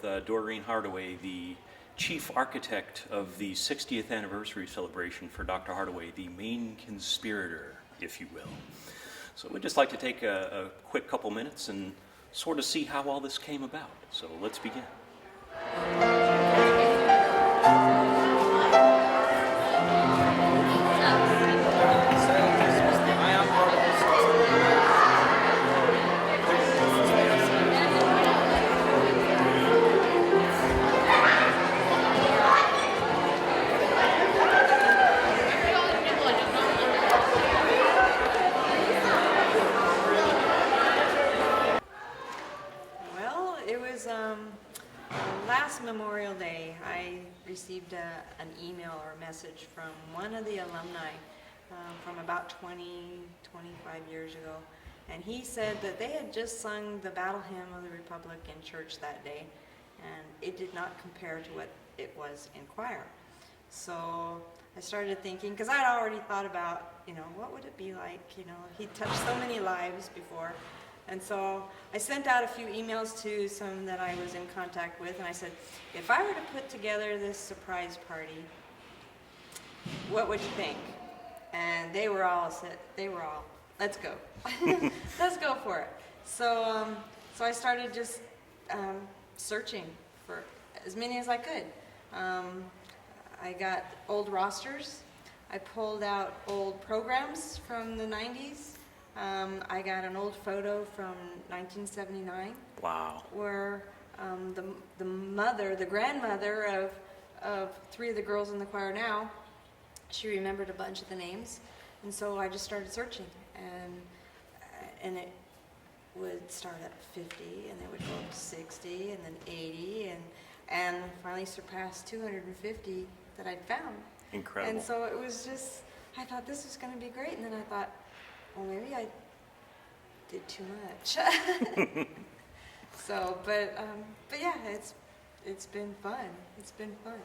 with Dorene Hardaway, the chief architect of the 60th anniversary celebration for Dr. Hardaway, the main conspirator, if you will. So we'd just like to take a quick couple minutes and sort of see how all this came about. So let's begin. Last Memorial Day, I received an email or a message from one of the alumni from about 25 years ago. And he said that they had just sung the Battle Hymn of the Republic in church that day, and it did not compare to what it was in choir. So I started thinking, because I'd already thought about, what would it be like, he touched so many lives before. And so I sent out a few emails to some that I was in contact with, and I said, if I were to put together this surprise party, what would you think? And they were all, let's go. Let's go for it. So I started just searching for as many as I could. I got old rosters. I pulled out old programs from the 90s. I got an old photo from 1979. Wow. Where the grandmother of three of the girls in the choir now, she remembered a bunch of the names. And so I just started searching. And it would start at 50, and it would go up to 60, and then 80, and finally surpassed 250 that I'd found. Incredible. And so it was just, I thought this was going to be great. And then I thought, well, maybe I did too much. So, but yeah, it's been fun. It's been fun.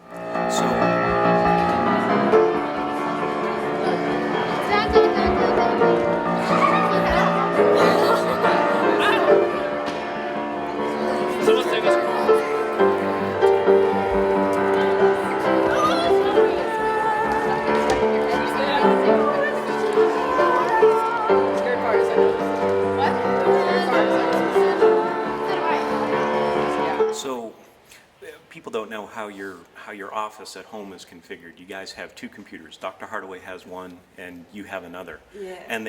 So people don't know how your office at home is configured. You guys have two computers. Dr. Hardaway has one, and you have another. Yes. And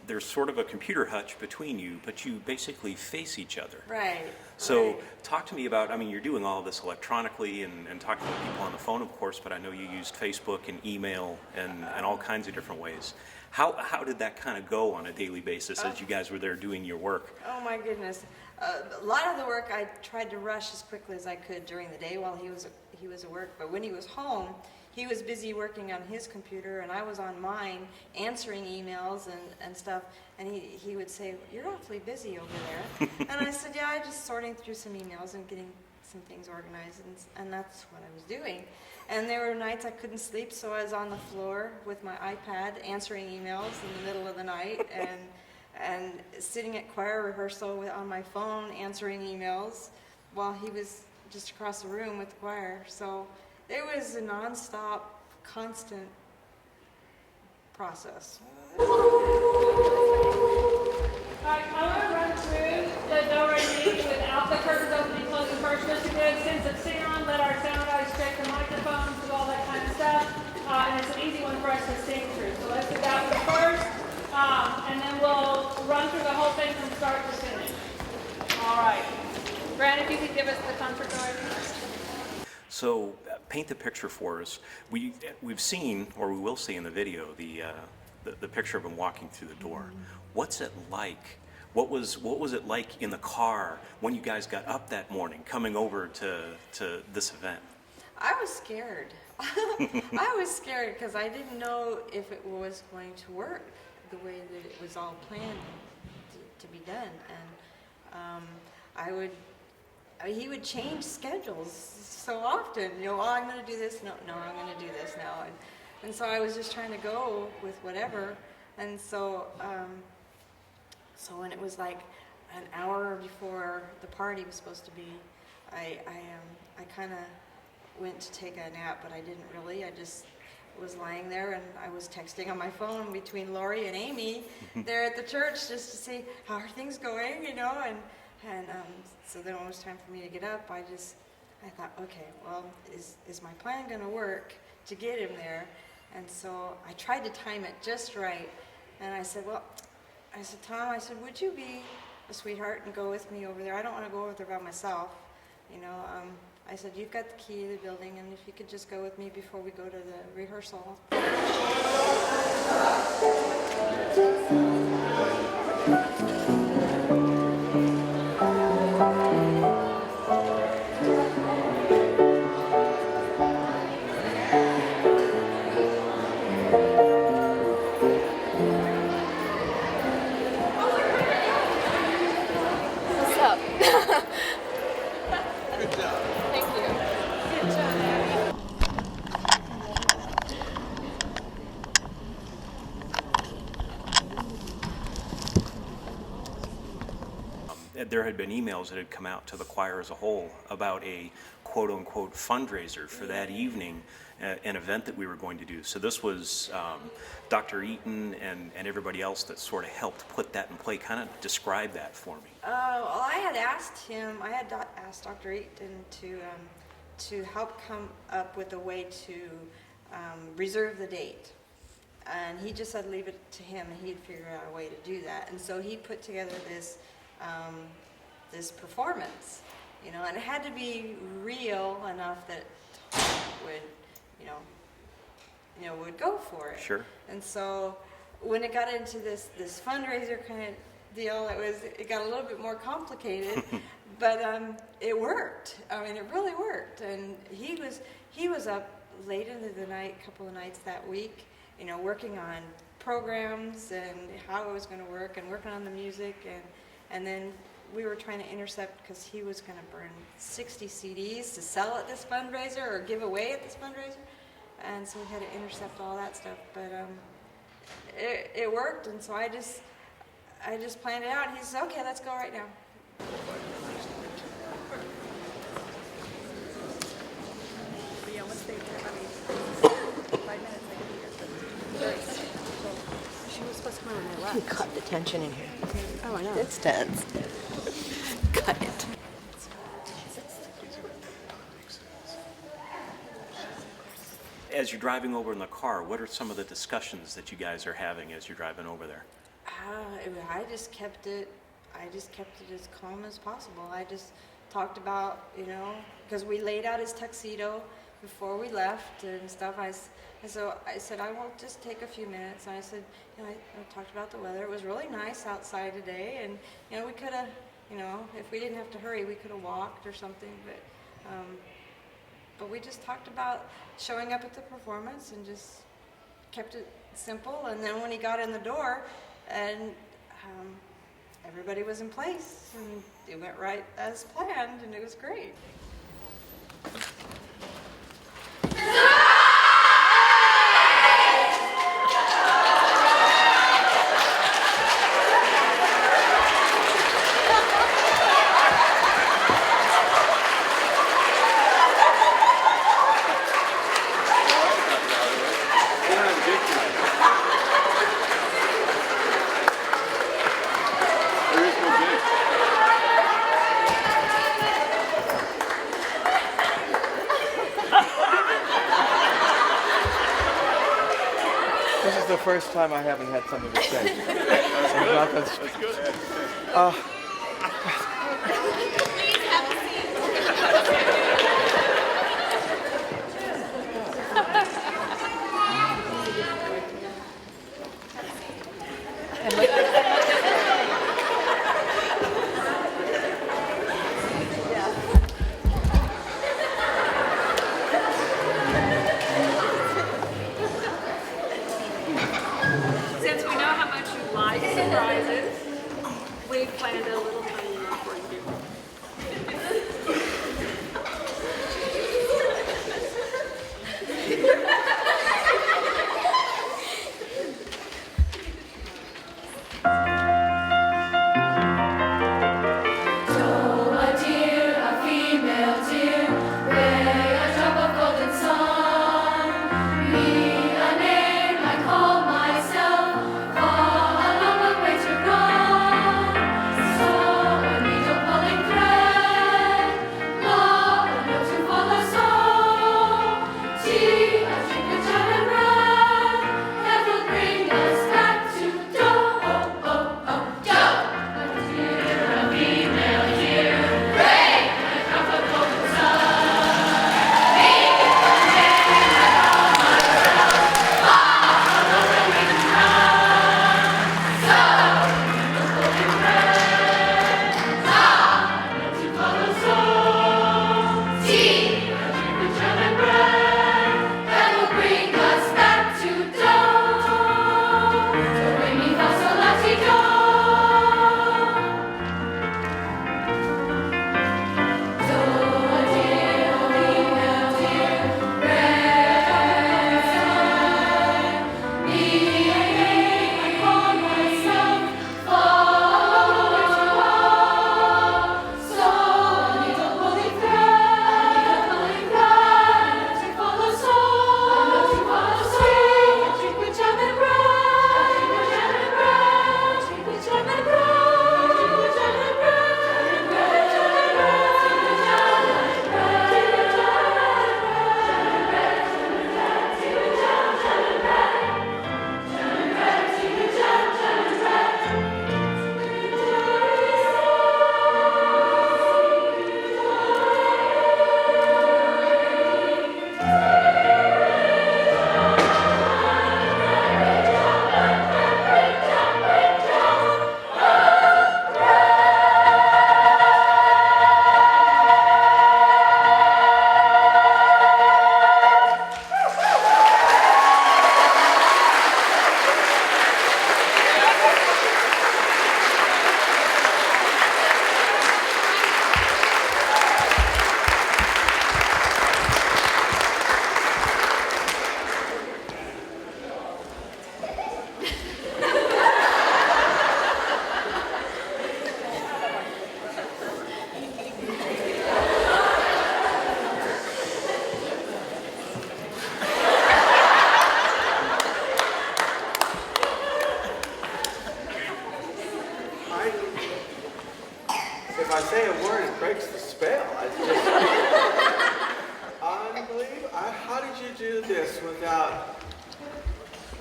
there's sort of a computer hutch between you, but you basically face each other. Right. So right. Talk to me about, you're doing all of this electronically and talking to people on the phone, of course, but I know you used Facebook and email and all kinds of different ways. How did that kind of go on a daily basis as you guys were there doing your work? Oh my goodness. A lot of the work I tried to rush as quickly as I could during the day while he was at work, but when he was home, he was busy working on his computer and I was on mine answering emails and stuff, and he would say, "You're awfully busy over there." And I said, "Yeah, I'm just sorting through some emails and getting some things organized," and that's what I was doing. And there were nights I couldn't sleep, so I was on the floor with my iPad answering emails in the middle of the night and sitting at choir rehearsal on my phone answering emails while he was just across the room with the choir. So it was a non-stop, constant process. Alright, I want to run through the Do-Re-Mi without the curtains opening and closing first, just to get a sense of sound, let our sound guys check the microphones, do all that kind of stuff, and it's an easy one for us to sing through. So let's do that one first, and then we'll run through the whole thing from start to finish. Alright. Brad, if you could give us the comfort Do-Re-Mi. So paint the picture for us. We've seen, or we will see in the video, the picture of him walking through the door. What's it like? What was it like in the car when you guys got up that morning, coming over to this event? I was scared. I was scared because I didn't know if it was going to work the way that it was all planned to be done. And he would change schedules so often. I'm going to do this. No, I'm going to do this now. And so I was just trying to go with whatever. And so when it was like an hour before the party was supposed to be, I kind of went to take a nap, but I didn't really. I just was lying there, and I was texting on my phone between Lori and Amy there at the church just to see how are things going, you know. And so then when it was time for me to get up, I thought, okay, well, is my plan going to work to get him there? And so I tried to time it just right. And I said, Tom, would you be a sweetheart and go with me over there? I don't want to go over there by myself, you know. I said, you've got the key to the building, and if you could just go with me before we go to the rehearsal. What's up? Good job. Thank you. Good job, Abby. There had been emails that had come out to the choir as a whole about a quote-unquote fundraiser for that evening, an event that we were going to do. So this was Dr. Eaton and everybody else that sort of helped put that in play. Kind of describe that for me. Well, I had asked Dr. Eaton to help come up with a way to reserve the date. And he just said leave it to him, and he'd figure out a way to do that. And so he put together this performance, you know, and it had to be real enough that would, would go for it. Sure. And so when it got into this fundraiser kind of deal, it got a little bit more complicated, but it worked. I mean, it really worked. And he was up late into the night, a couple of nights that week, you know, working on programs and how it was going to work, and working on the music, and then we were trying to intercept, because he was going to burn 60 CDs to sell at this fundraiser or give away at this fundraiser, and so we had to intercept all that stuff. But it worked, and so I just planned it out. And he said, "Okay, let's go right now." Yeah, once they get, 5 minutes, they can be here. She was supposed to come on my left. Cut the tension in here. Oh, I know. It's tense. Cut it. As you're driving over in the car, what are some of the discussions that you guys are having as you're driving over there? I just kept it as calm as possible. I just talked about, because we laid out his tuxedo before we left and stuff. So I said, I will just take a few minutes. And I said, I talked about the weather. It was really nice outside today, and we could have, if we didn't have to hurry, we could have walked or something. But we just talked about showing up at the performance and just kept it simple. And then when he got in the door, and everybody was in place, and it went right as planned, and it was great. This is the first time I haven't had something to say. That's good. Since we know how much you like surprises, we've planned a little tiny one for you. So, a deer, a female.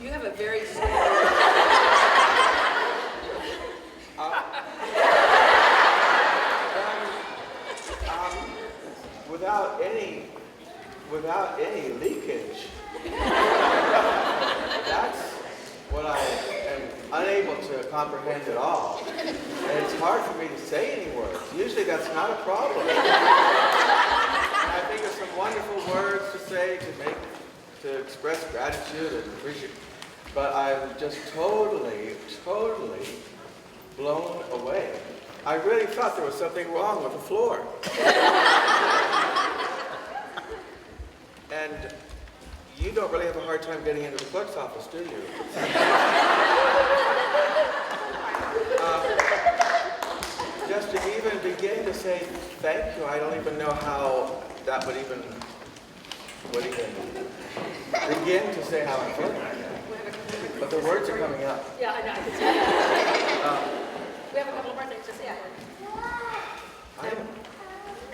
You have a very without any leakage. That's what I am unable to comprehend at all. And it's hard for me to say any words. Usually that's not a problem. And I think of some wonderful words to say to express gratitude and appreciation. But I'm just totally blown away. I really thought there was something wrong with the floor. And you don't really have a hard time getting into the clerk's office, do you? Just to even begin to say thank you, I don't even know how that would even begin to say how I'm feeling right now. But the words are coming up. Yeah, I know. We have a couple of birthdays to say.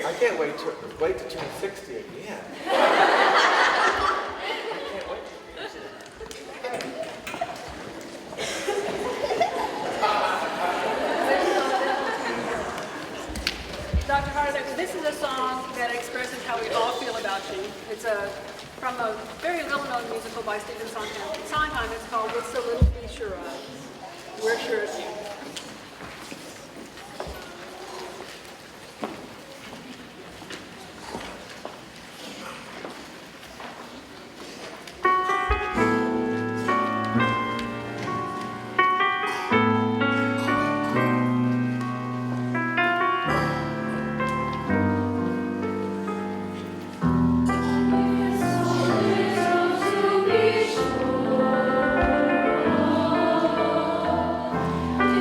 I can't wait to turn 60 again. I can't wait. Dr. Hardaway, this is a song that expresses how we all feel about you. It's from a very little-known musical by Stephen Sondheim. It's called "What's So Little to Be Sure Of." We're sure of you. To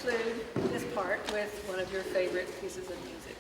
conclude this part with one of your favorite pieces of music.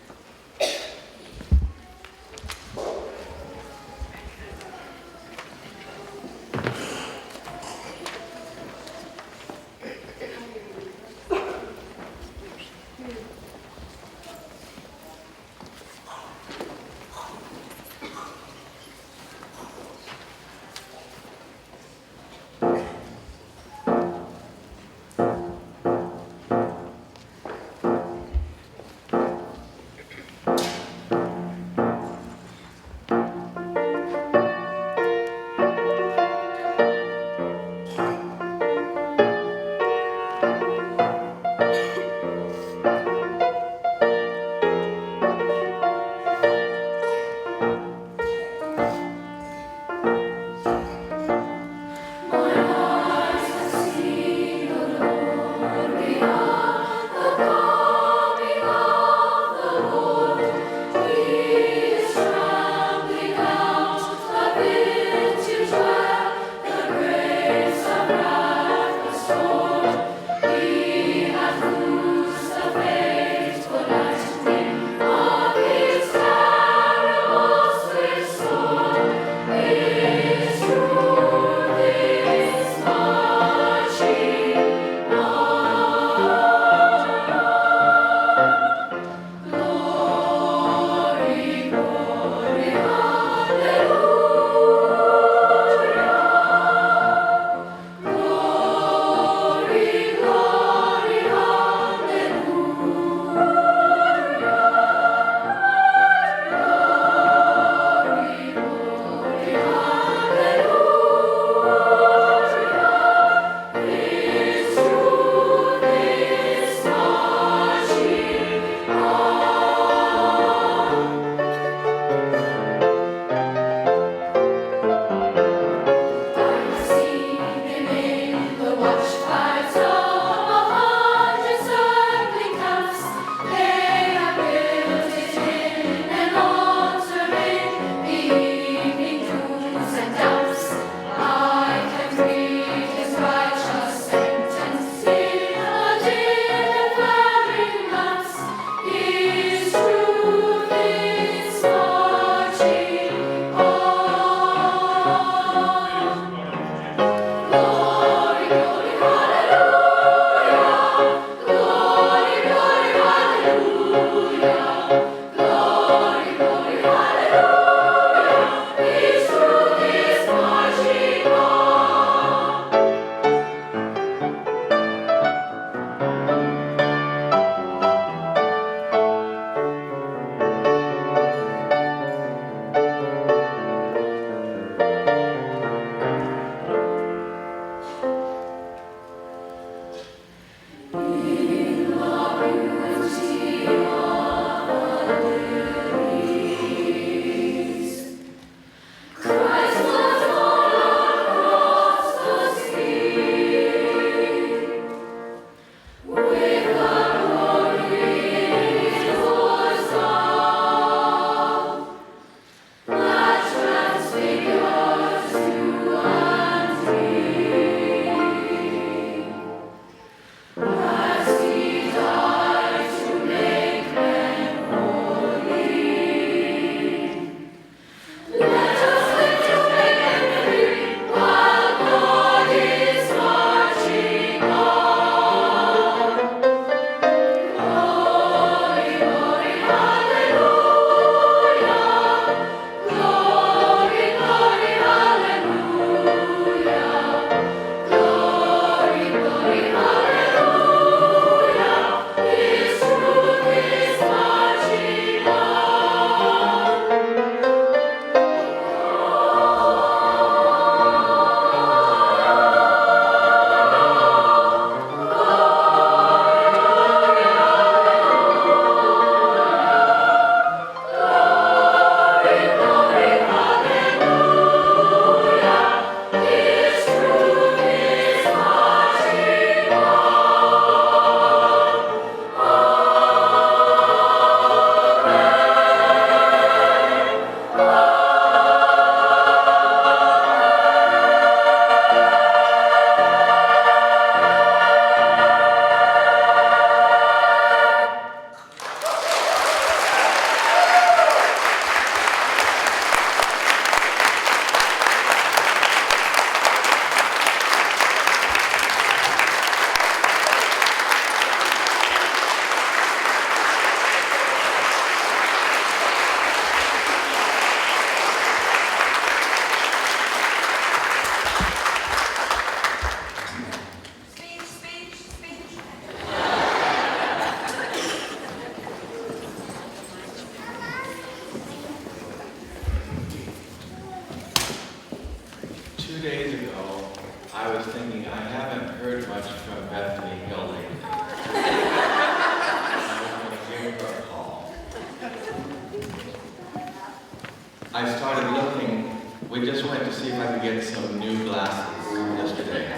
see if I could get some new glasses yesterday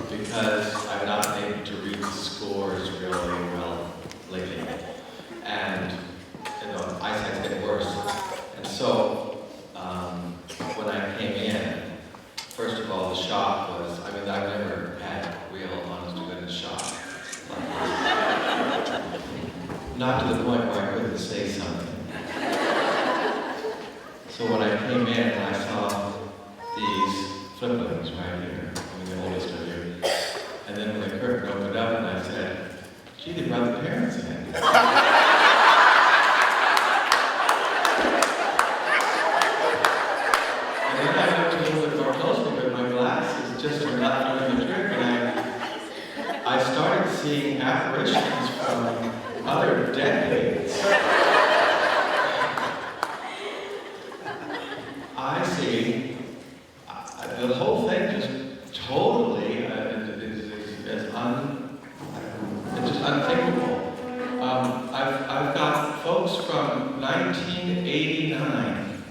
because I've not been able to read the scores really well lately. And eyesight's getting worse. And so when I came in, first of all, the shock was, I mean, I've never had a real honest to goodness shock. Not to the point where I couldn't say something. So when I came in and I saw these fliplings right here, I mean the oldest of you, and then when the curtain opened up and I said, gee, they brought the parents in. And then I looked a little bit more closely, but my glasses just were not doing the trick, and I started seeing apparitions from other decades. I see the whole thing just totally is just unthinkable. I've got folks from 1989.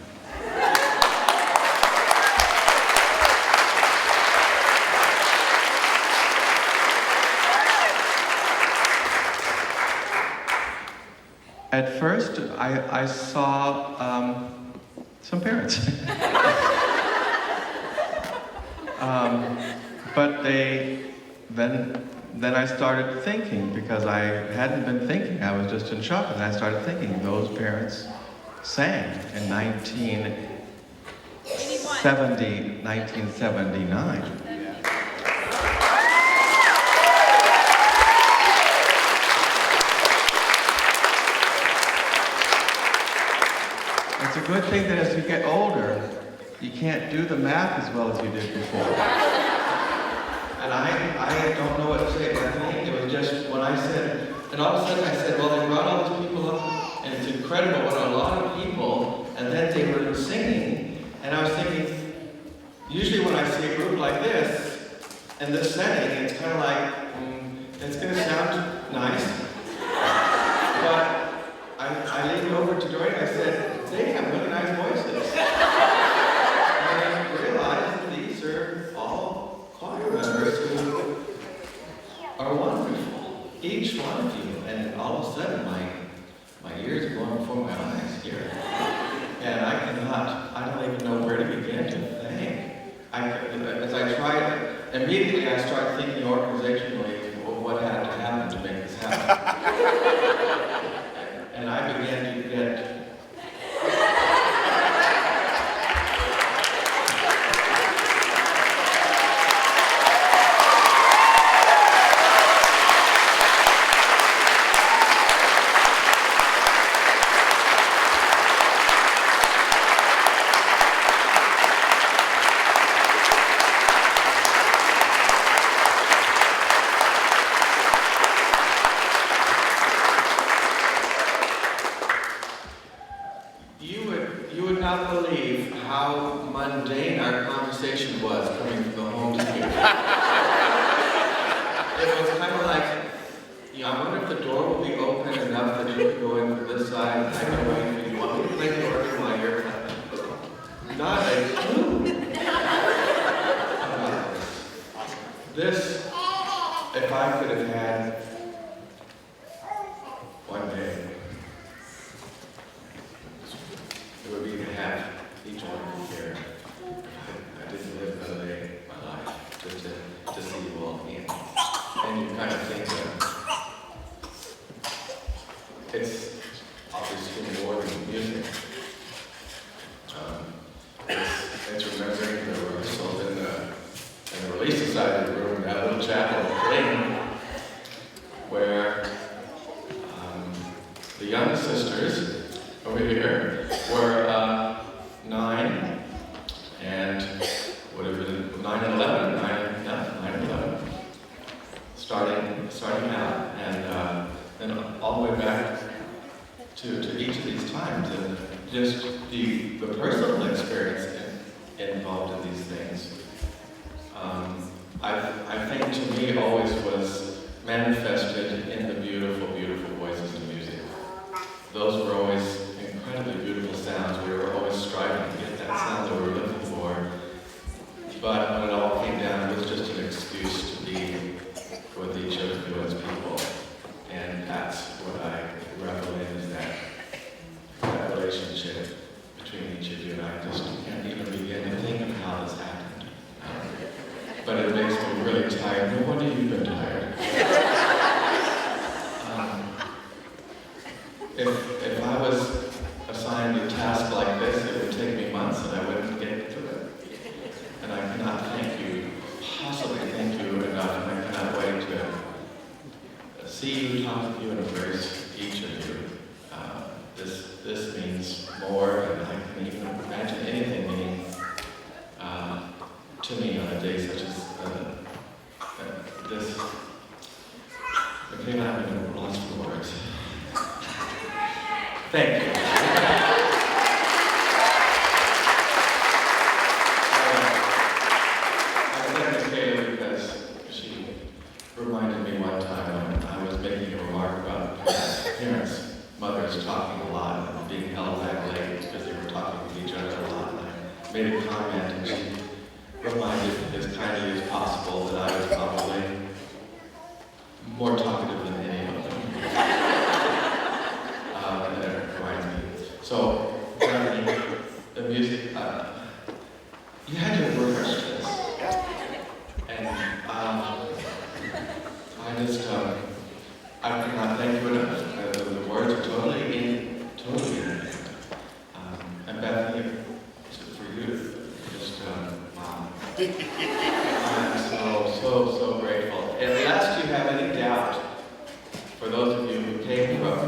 At first, I saw some parents. But then I started thinking, because I hadn't been thinking, I was just in shock, and I started thinking, those parents sang in 1979. It's a good thing that as you get older, you can't do the math as well as you did before. And I don't know what to say. I think it was just when I said, and all of a sudden I said, well, they brought all these people up, and it's incredible what a lot of people, and then they were singing, and I was thinking, usually when I see a group like this, in this setting, it's kind of like, it's going to sound nice, but I leaned over to Dorene, I said, they have really nice voices. And I realized that these are all choir members who are wonderful, each one of you. And all of a sudden, my ears are going before my eyes here. And I don't even know where to begin to thank. As I tried, immediately I started thinking organizationally, well, what had to happen to make this happen? And I began to get You would not believe how mundane our conversation was coming from the home studio. It was kind of like, I wonder if the door will be open enough that you can go in from this side. I don't know if you want me to play the organ while you're not a clue. This, if I could have had one day, it would be to have each one of you here. I didn't live another day of my life just to see you all in. And you kind of think it's obviously more than music. It's remembering the rehearsals in the release side of the room, that little chapel thing, where the young sisters over here were 9 and would have been 9 and 11, 9 and 11, starting out, and then all the way back to each of these times, and just the personal experience involved in these things. I think to me always was manifested in the beautiful, beautiful voices of music. Those were always incredibly beautiful sounds. We were always striving to get that sound that we were looking for. but when it all came down, it was just an excuse to be with each of you as people. And that's what I revel in, is that relationship between each of you. And I just can't even begin to think of how this happened. But it makes me really tired. No wonder you've been tired. If I was assigned a task like this, it would take me months and I wouldn't get to it. And I cannot possibly thank you enough, and I cannot wait to see you, talk to you, and embrace each of you. This means more than I can even imagine anything meaning to me on a day such as this. Okay, now I'm going to lost for words. Thank you. I said to Kayla because she reminded me one time when I was making a remark about parents, mothers talking a lot and being held back late because they were talking with each other a lot. And I made a comment and she reminded as kindly as possible that I was probably more talkative than any of them. And that reminds me. So, the music, you had to rehearse this. And I cannot thank you enough. The words are totally in. And Bethany, for you, just, wow. I'm so grateful. And lest you have any doubt, for those of you who came from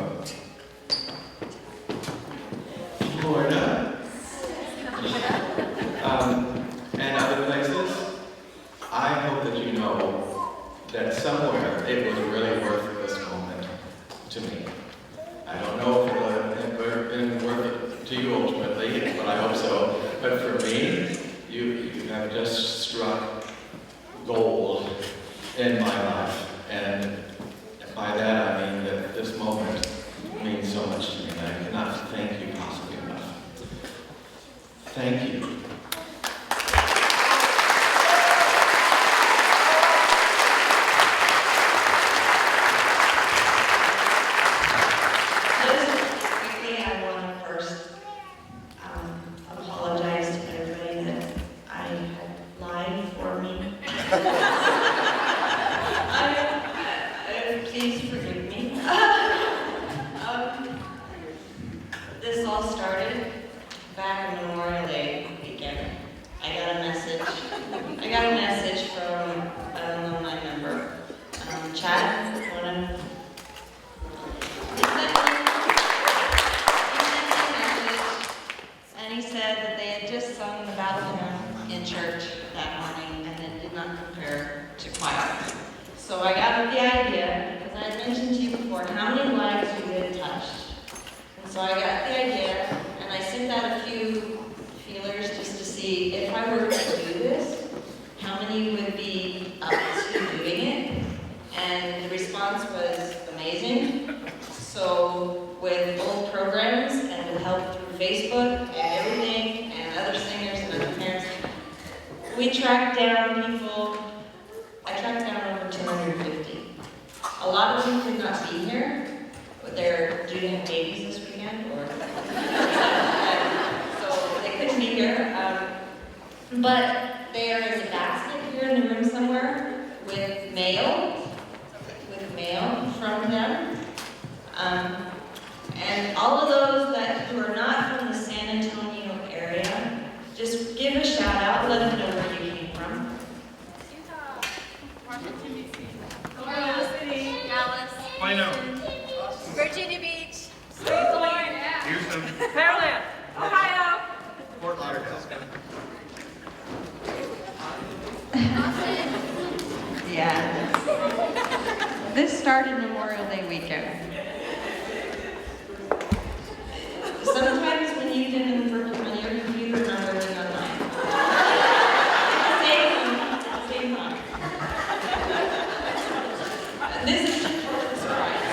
Florida, and other places, I hope that you know that somewhere it was really worth this moment to me. I don't know if it would have been worth it to you ultimately, but I hope so. But for me, you have just struck gold in my life. And by that I mean that this moment means so much to me. And I cannot thank you possibly enough. Thank you. This all started back on Memorial Day weekend. I got a message from an alumni member, Chad. He sent me a message, and he said that they had just sung the battle hymn in church that morning, and it did not compare to choir. So I got the idea, because I had mentioned to you before how many lives we had touched. So I got the idea, and I sent out a few feelers just to see if I were to do this, how many would be up to doing it. And the response was amazing. So with old programs and with help through Facebook and everything, and other singers and other parents, we tracked down people. I tracked down over 250. A lot of them could not be here, but they're due to have babies this weekend, or so they couldn't be here. But there is a basket here in the room somewhere with mail from them. And all of those who are not from the San Antonio area, just give a shout out, let them know where you came from. Utah, Washington, D.C., Oklahoma City, Dallas, Plano, Virginia Beach, Sweet Point, Houston, Maryland, Ohio, Fort Lauderdale. Yeah. This started Memorial Day weekend. Sometimes when you get in your computer number is online. Same time. This is just for the surprise.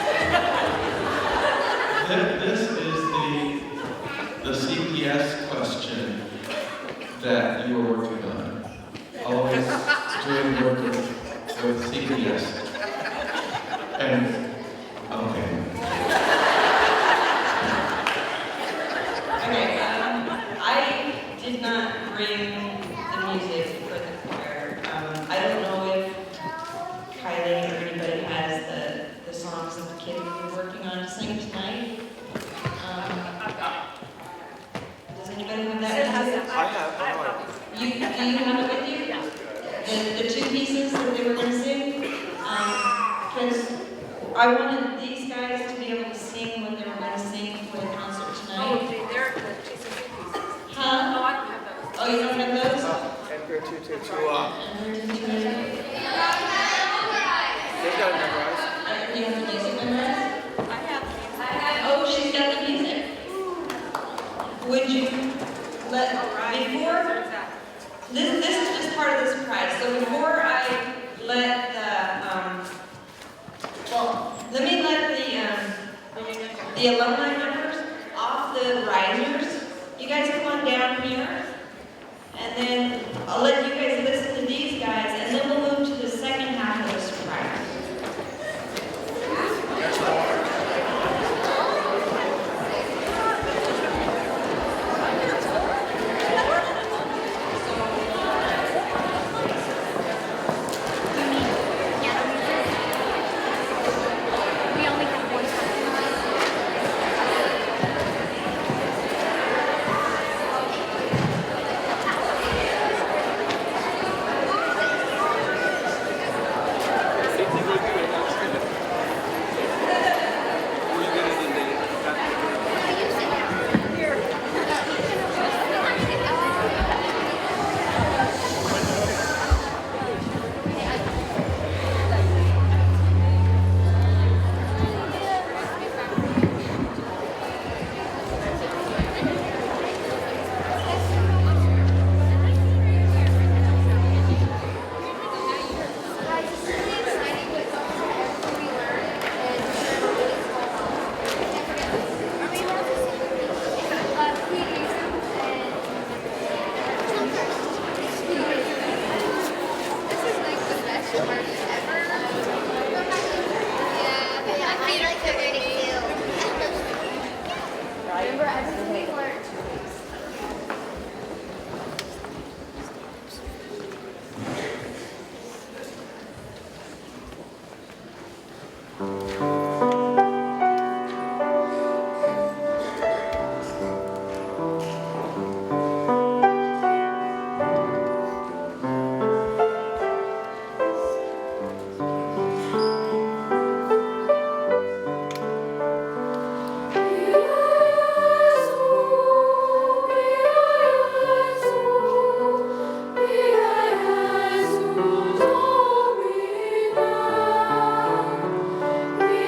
This is the CPS question that you were working on. with secretness. And, okay. Okay, I did not bring the music for the choir. I don't know if Kylie or anybody has the songs that the kids were working on to sing tonight. Does anybody have that? I have. Do you have it with you? The two pieces that they were going to sing? Because I wanted these guys to be able to sing what they were going to sing for the concert Oh, tonight. they're the pieces. Huh? No, I don't have those. Oh, you don't have those? Edgar 222. And we're doing two. They've got it memorized. You have the music memorized? I have Oh, she's got the music. Would you let, before, this is just part of the surprise. So before I let let me let the alumni members off the risers. You guys come on down here. And then I'll let you guys listen to these guys, and then we'll move to the second half of the surprise. We only have one time. Remember, everything learned. We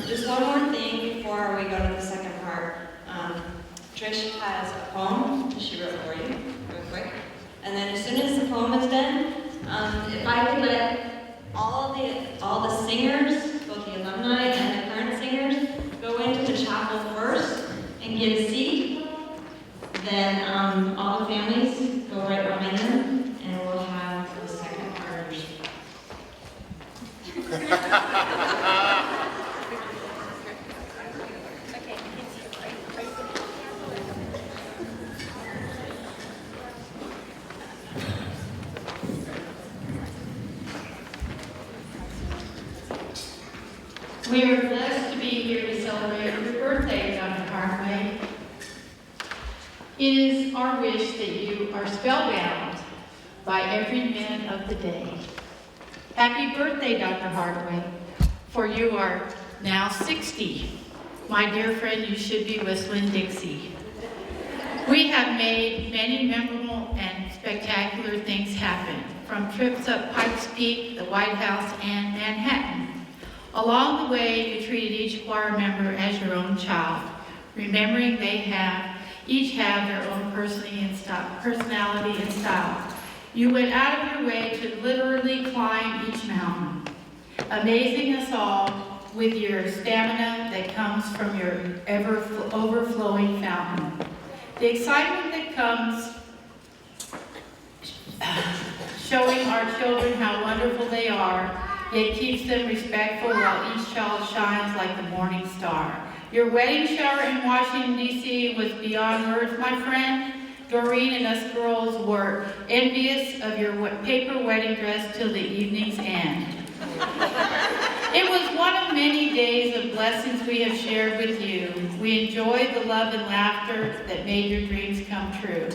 Just one more thing before we go to the second part. Trish has a poem that she wrote for you, real quick. And then as soon as the poem is done, if I could let all the singers, both the alumni and the current singers, go into the chapel first and get a seat, then all the families go right behind them, and we'll have the second part of your speech. We are blessed to be here to celebrate your birthday, Dr. Hardaway. It is our wish that you are spellbound by every minute of the day. Happy birthday, Dr. Hardaway, for you are now 60. My dear friend, you should be whistling Dixie. We have made many memorable and spectacular things happen, from trips up Pikes Peak, the White House, and Manhattan. Along the way, you treated each choir member as your own child, remembering they each have their own personality and style. You went out of your way to literally climb each mountain, amazing us all with your stamina that comes from your ever-overflowing fountain. The excitement that comes showing our children how wonderful they are, yet keeps them respectful while each child shines like the morning star. Your wedding shower in Washington, D.C. was beyond words, my friend. Dorene and us girls were envious of your paper wedding dress till the evening's end. It was one of many days of blessings we have shared with you. We enjoyed the love and laughter that made your dreams come true.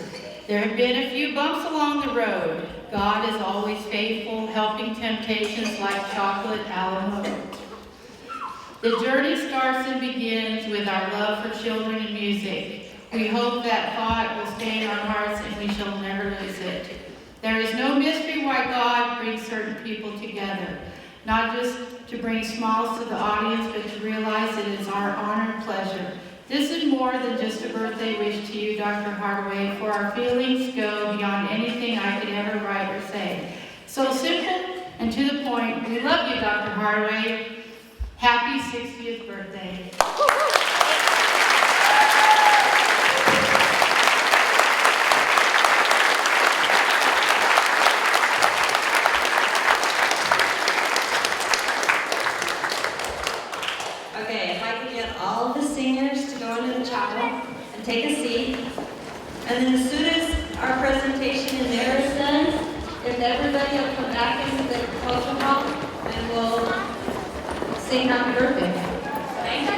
There have been a few bumps along the road. God is always faithful, helping temptations like chocolate a la mode. The journey starts and begins with our love for children and music. We hope that thought will stay in our hearts and we shall never lose it. There is no mystery why God brings certain people together, not just to bring smiles to the audience, but to realize it is our honor and pleasure. This is more than just a birthday wish to you, Dr. Hardaway, for our feelings go beyond anything I could ever write or say. So simple and to the point. We love you, Dr. Hardaway. Happy 60th birthday. Okay, if I could get all of the singers to go into the chapel and take a seat. And then as soon as our presentation in there is done, if everybody will come back into the cultural hall and we'll sing happy birthday. Thank you.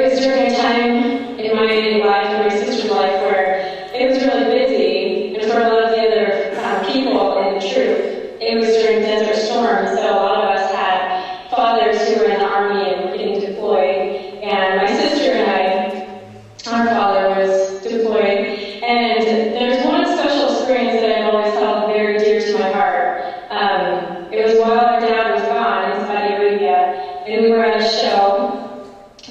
was during a time in my life and my sister's life where it was really busy, and for a lot of the other people in the troop, it was during Desert Storm, so a lot of us had fathers who were in the Army and were getting deployed, and my sister and I, our father was deployed, and there's one special experience that I've always held very dear to my heart. It was while our dad was gone in Saudi Arabia, and we were at a show.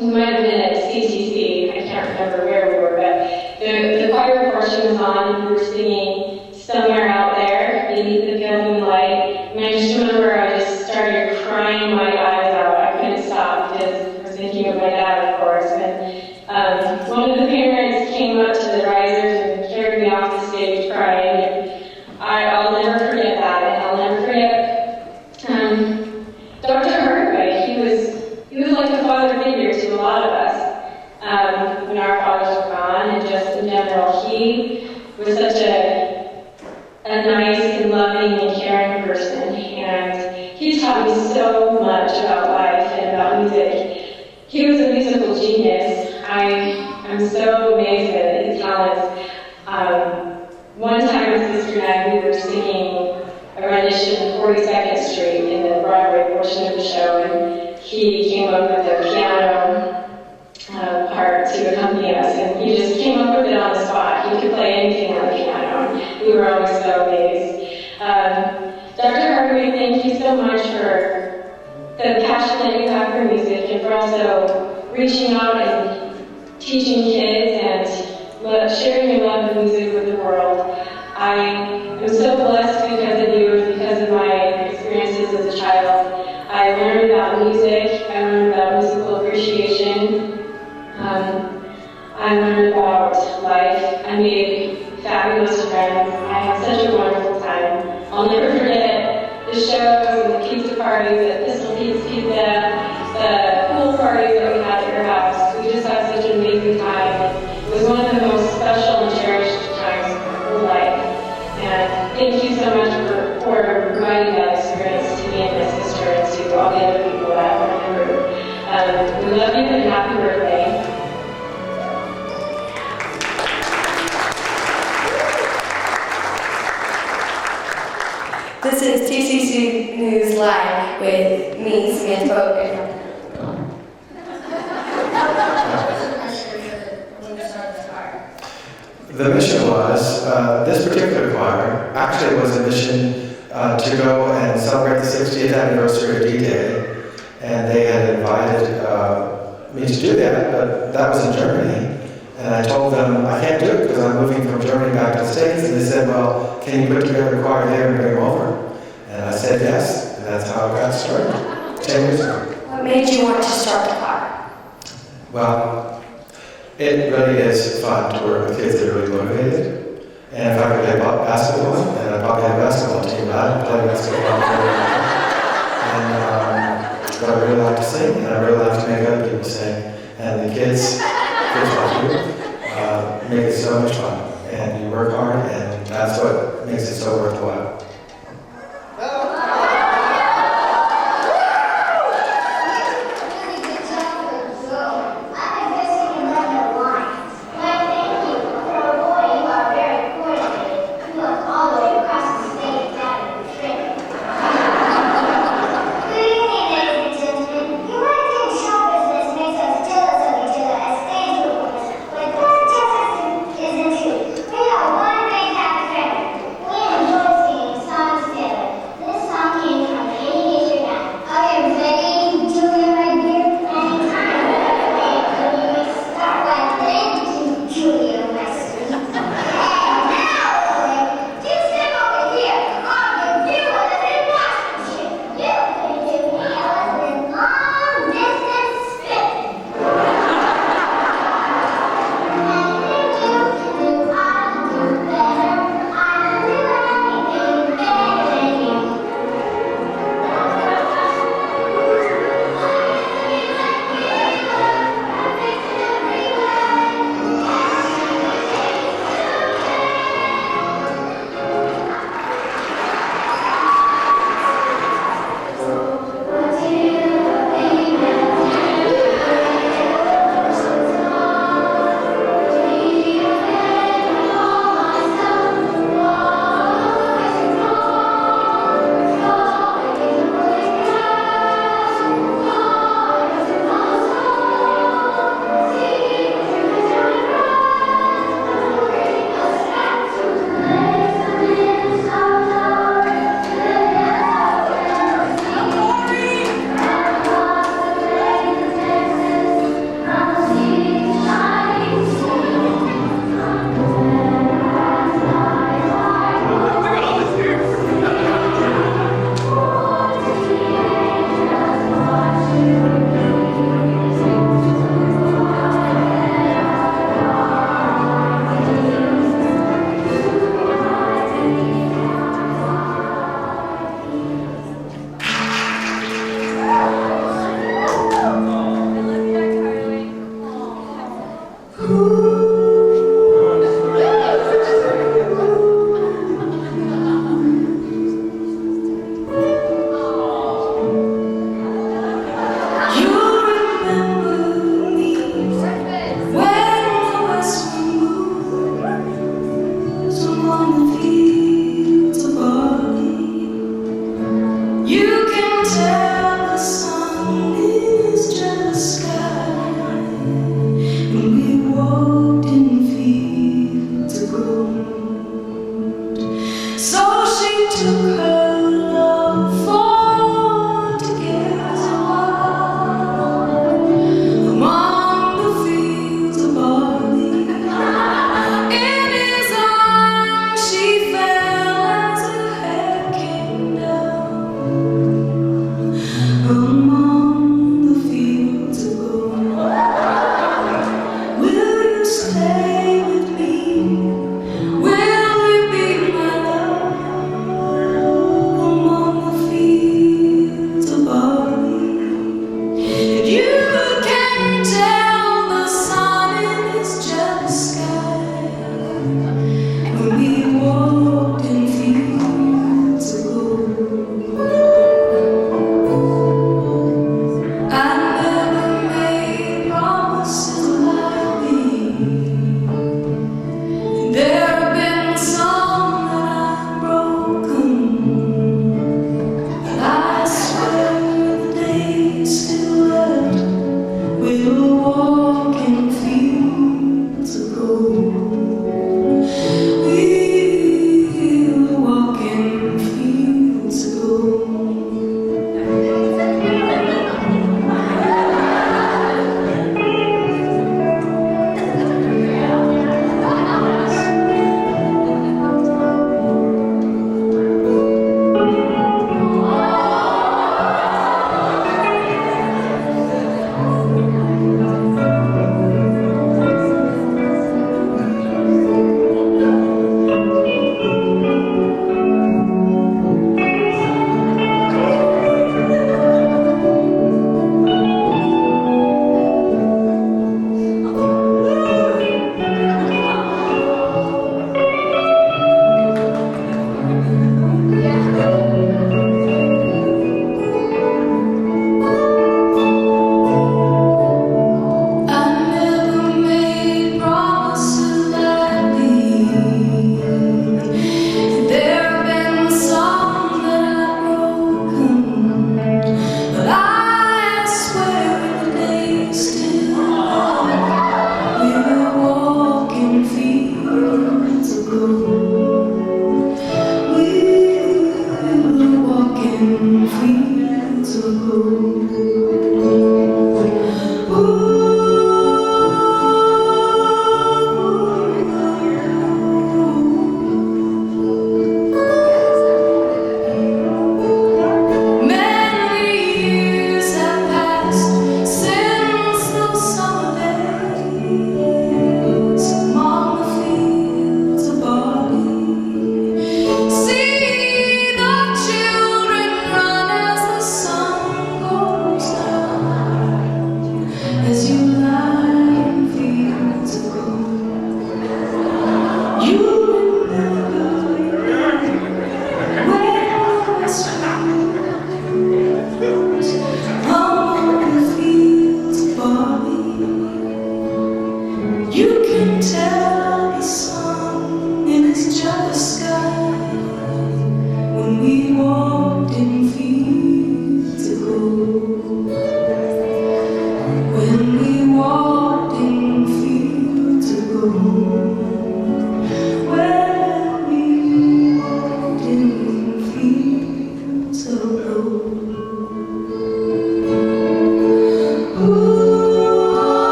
We might have been at CCC, I can't remember where we were, but the choir portion was on, and we were singing Somewhere Out There, beneath the pale moonlight, and I just remember I just started crying my eyes out. I couldn't stop because I was thinking of my dad, of course, and one of the parents came up to the risers and carried me off the stage crying, and I'll never forget that, and I'll never forget Dr. Hardaway. He was like a father figure to a lot of us when our fathers were gone, and just in general, he was such a nice and loving and caring person, and he taught me so much about life and about music. He was a musical genius. I'm so amazed at his talents. One time, my sister and I, we were singing a rendition of 42nd Street in the Broadway portion of the show, and he came up with a piano part to accompany us, and he just came up with it on the spot. He could play anything on the piano, and we were always so amazed. Dr. Hardaway, thank you so much for the passion that you have for music, and for also reaching out and teaching kids and sharing your love of music with the world. I am so blessed because of you and because of my experiences as a child. I learned about music, I learned about musical appreciation, I learned about life. I made fabulous friends. I had such a wonderful time. I'll never forget the shows and the pizza parties at Pistol Pete's Pizza, the pool parties that we had at your house. We just had such an amazing time. It was one of the most special and cherished times of my whole life. And thank you so much for providing that experience to me and my sister and to all the other people that were in the room. We love you and happy birthday. This is TCC News Live with me, Samantha Bogan. The mission was, this particular choir actually was a mission to go and celebrate the 60th anniversary of D-Day, and they had invited me to do that, but that was in Germany. And I told them, I can't do it because I'm moving from Germany back to the States. And they said, well, can you put together a choir there and bring them over? And I said yes, and that's how it got started, 10 years ago. What made you want to start the choir? Well, it really is fun to work with kids that are really motivated. And if I could play basketball, then I'd probably have a basketball team. But I don't play basketball but I really like to sing, and I really like to make other people sing. And the kids like you, make it so much fun. And you work hard, and that's what makes it so worthwhile. We enjoy seeing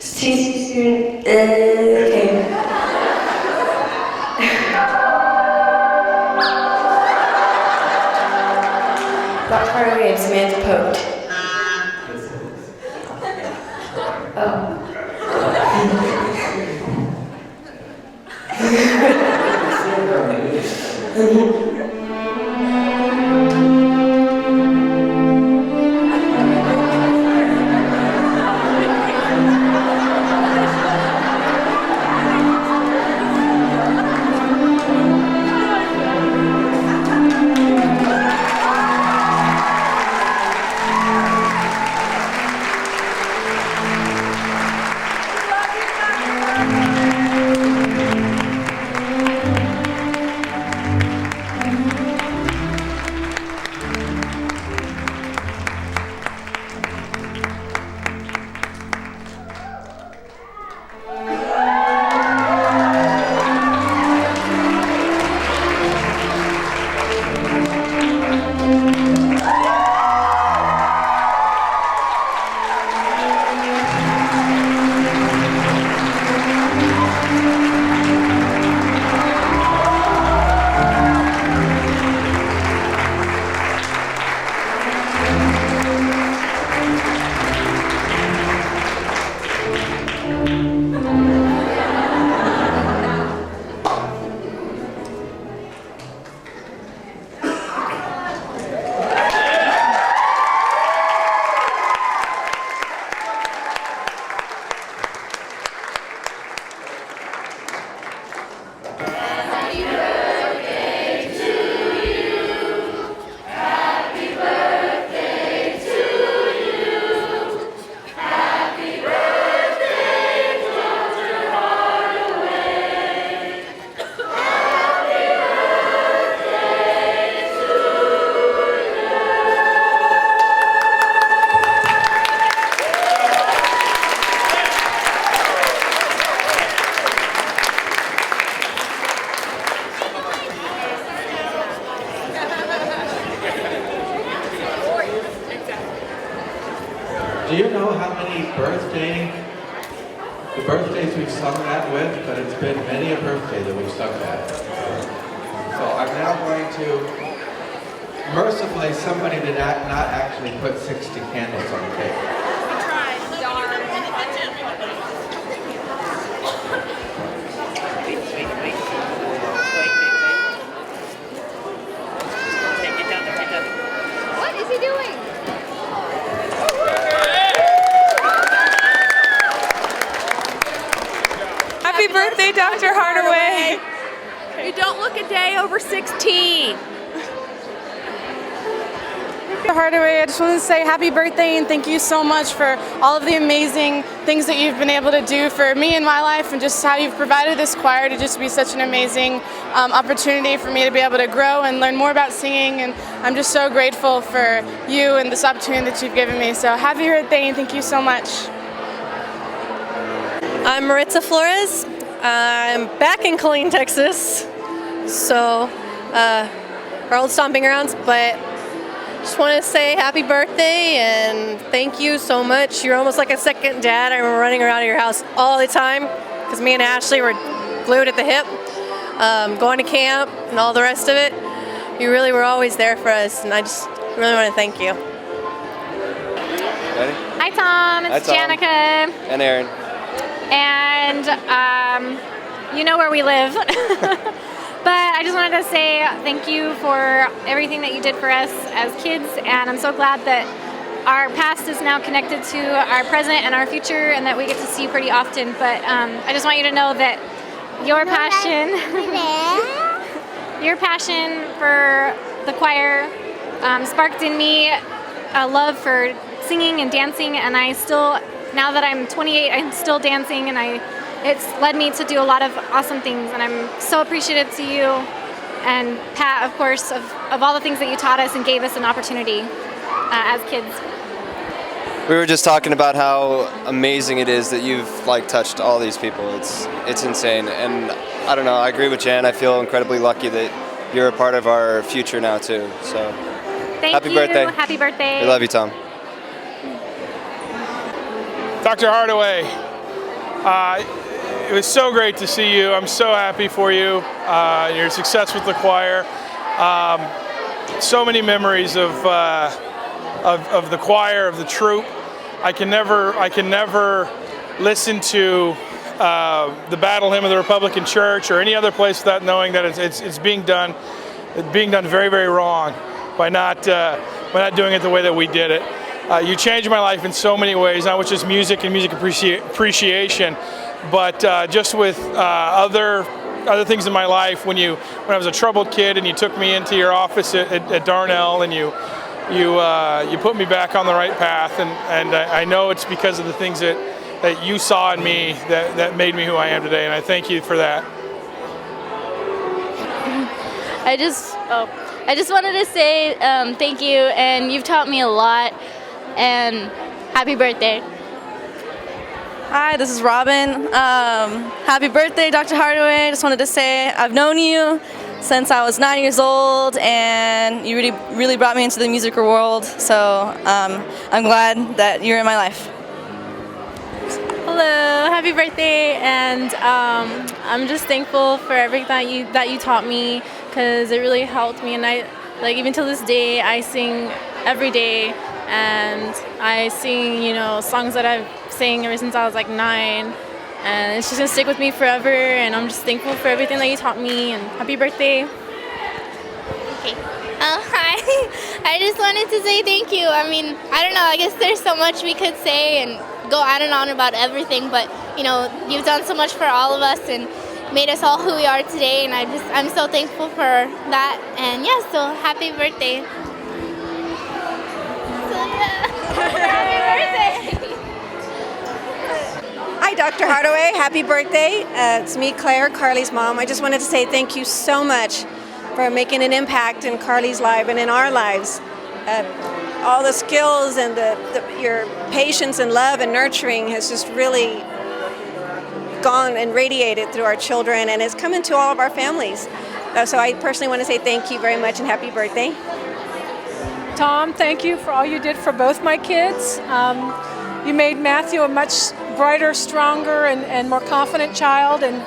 TC student. Okay. Dr. Hardaway and Samantha Pote. Do you know how many birthdays we've sung that with? But it's been many a birthday that we've sung that. So I'm now going to mercifully somebody did not actually put 60 candles on the table. What is he doing? Happy birthday, Dr. Hardaway. You don't look a day over 16. Dr. Hardaway, I just want to say happy birthday and thank you so much for all of the amazing things that you've been able to do for me in my life and just how you've provided this choir to just be such an amazing opportunity for me to be able to grow and learn more about singing, and I'm just so grateful for you and this opportunity that you've given me. So happy birthday and thank you so much. I'm Maritza Flores. I'm back in Killeen, Texas. So, our old stomping grounds, but just want to say happy birthday and thank you so much. You're almost like a second dad. I'm running around your house all the time because me and Ashley were glued at the hip, going to camp and all the rest of it. You really were always there for us, and I just really want to thank you. Ready? Hi Tom, it's Hi, Tom. Janica. And Aaron. And you know where we live. But I just wanted to say thank you for everything that you did for us as kids, and I'm so glad that our past is now connected to our present and our future, and that we get to see you pretty often. But I just want you to know that your passion for the choir sparked in me a love for singing and dancing, and I still, now that I'm 28, I'm still dancing, and it's led me to do a lot of awesome things, and I'm so appreciative to you and Pat, of course, of all the things that you taught us and gave us an opportunity as kids. We were just talking about how amazing it is that you've touched all these people. It's insane, and I don't know. I agree with Jan. I feel incredibly lucky that you're a part of our future now too. So, happy birthday! Happy birthday! We love you, Tom. Dr. Hardaway, It was so great to see you. I'm so happy for you. Your success with the choir. So many memories of the choir, of the troupe. I can never listen to the Battle Hymn of the Republican Church or any other place without knowing that it's being done very, very wrong by not doing it the way that we did it. You changed my life in so many ways, not just music and music appreciation, but just with other things in my life. When I was a troubled kid and you took me into your office at Darnell and you put me back on the right path, and I know it's because of the things that you saw in me that made me who I am today, and I thank you for that. I just wanted to say thank you, and you've taught me a lot, and happy birthday. Hi, this is Robin. Happy birthday, Dr. Hardaway. I just wanted to say I've known you since I was 9 years old, and you really brought me into the musical world, so I'm glad that you're in my life. Hello, happy birthday, and I'm just thankful for everything that you taught me, because it really helped me, and even till this day I sing every day, and I sing songs that I've sang ever since I was like 9, and it's just gonna stick with me forever, and I'm just thankful for everything that you taught me, and happy birthday. Okay. Hi. I just wanted to say thank you. I mean, I don't know, I guess there's so much we could say and go on and on about everything, but you've done so much for all of us and made us all who we are today, and I'm so thankful for that, and yeah, so happy birthday. So yeah. Happy birthday. Hi, Dr. Hardaway. Happy birthday. It's me, Claire, Carly's mom. I just wanted to say thank you so much for making an impact in Carly's life and in our lives. All the skills and your patience and love and nurturing has just really gone and radiated through our children, and it's come into all of our families. So I personally want to say thank you very much and happy birthday. Tom, thank you for all you did for both my kids. You made Matthew a much brighter, stronger, and more confident child, and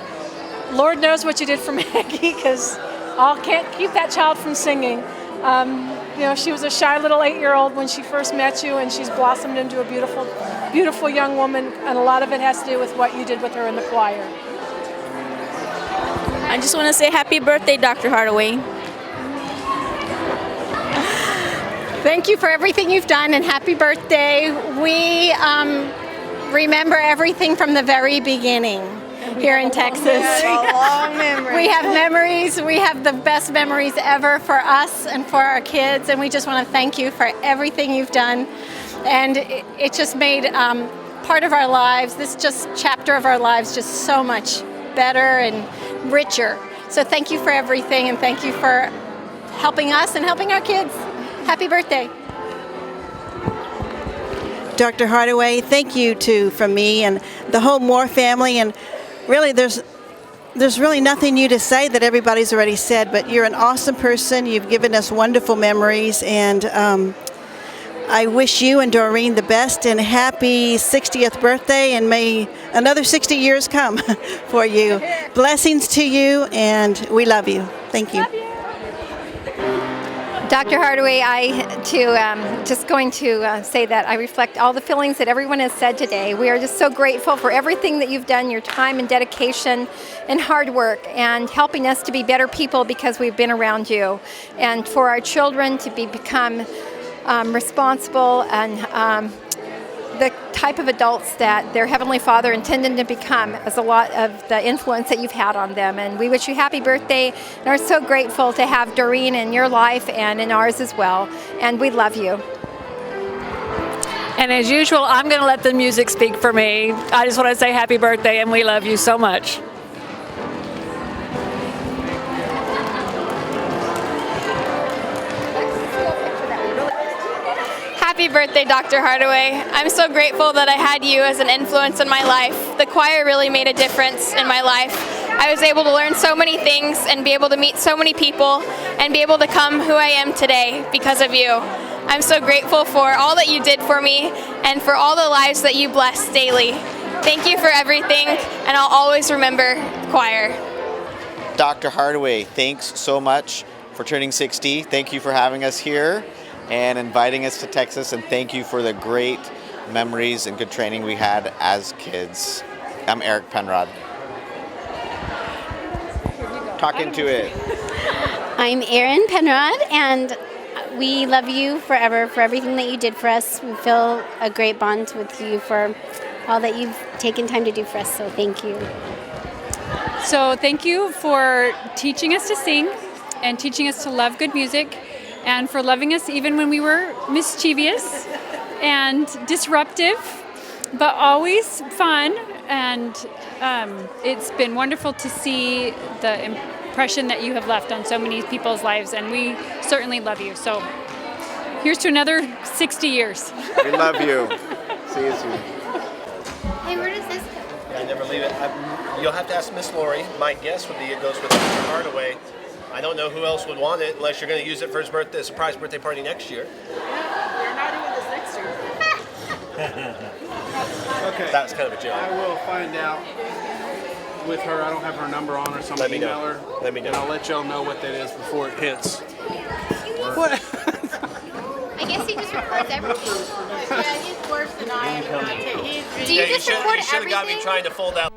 Lord knows what you did for Maggie, because I can't keep that child from singing. She was a shy little 8-year-old when she first met you, and she's blossomed into a beautiful, beautiful young woman, and a lot of it has to do with what you did with her in the choir. I just want to say happy birthday, Dr. Hardaway. Thank you for everything you've done, and happy birthday. We remember everything from the very beginning here in Texas. We have memories. We have the best memories ever for us and for our kids, and we just want to thank you for everything you've done. And it just made part of our lives, this just chapter of our lives, just so much better and richer. So thank you for everything, and thank you for helping us and helping our kids. Happy birthday. Dr. Hardaway, thank you from me and the whole Moore family, and really there's really nothing new to say that everybody's already said, but you're an awesome person. You've given us wonderful memories, and I wish you and Dorene the best, and happy 60th birthday, and may another 60 years come for you. Blessings to you, and we love you. Thank you. Dr. Hardaway, I too just going to say that I reflect all the feelings that everyone has said today. We are just so grateful for everything that you've done, your time and dedication and hard work, and helping us to be better people because we've been around you, and for our children to become responsible and the type of adults that their Heavenly Father intended to become, as a lot of the influence that you've had on them. And we wish you happy birthday, and are so grateful to have Dorene in your life and in ours as well. And we love you. And as usual, I'm going to let the music speak for me. I just want to say happy birthday, and we love you so much. Happy birthday, Dr. Hardaway. I'm so grateful that I had you as an influence in my life. The choir really made a difference in my life. I was able to learn so many things and be able to meet so many people and be able to come who I am today because of you. I'm so grateful for all that you did for me and for all the lives that you bless daily. Thank you for everything, and I'll always remember choir. Dr. Hardaway, thanks so much for turning 60. Thank you for having us here and inviting us to Texas, and thank you for the great memories and good training we had as kids. I'm Eric Penrod. Talk into it. I'm Erin Penrod, and we love you forever for everything that you did for us. We feel a great bond with you for all that you've taken time to do for us, so thank you. So thank you for teaching us to sing and teaching us to love good music and for loving us even when we were mischievous and disruptive, but always fun. And it's been wonderful to see the impression that you have left on so many people's lives, and we certainly love you. So here's to another 60 years. We love you. See you soon. Hey, where does this go? I never leave it. You'll have to ask Miss Lori. My guess would be it goes with Dr. Hardaway. I don't know who else would want it unless you're going to use it for his birthday, surprise birthday party next year. We're not doing this next year. Okay. That was kind of a joke. I will find out with her. I don't have her number on her, so I'm Let going me to know. email her. Let me know. And I'll let y'all know what that is before it hits. What? I guess he just records everything. Yeah, he's worse than I am. Do you just record You should have got me everything? trying to fold out.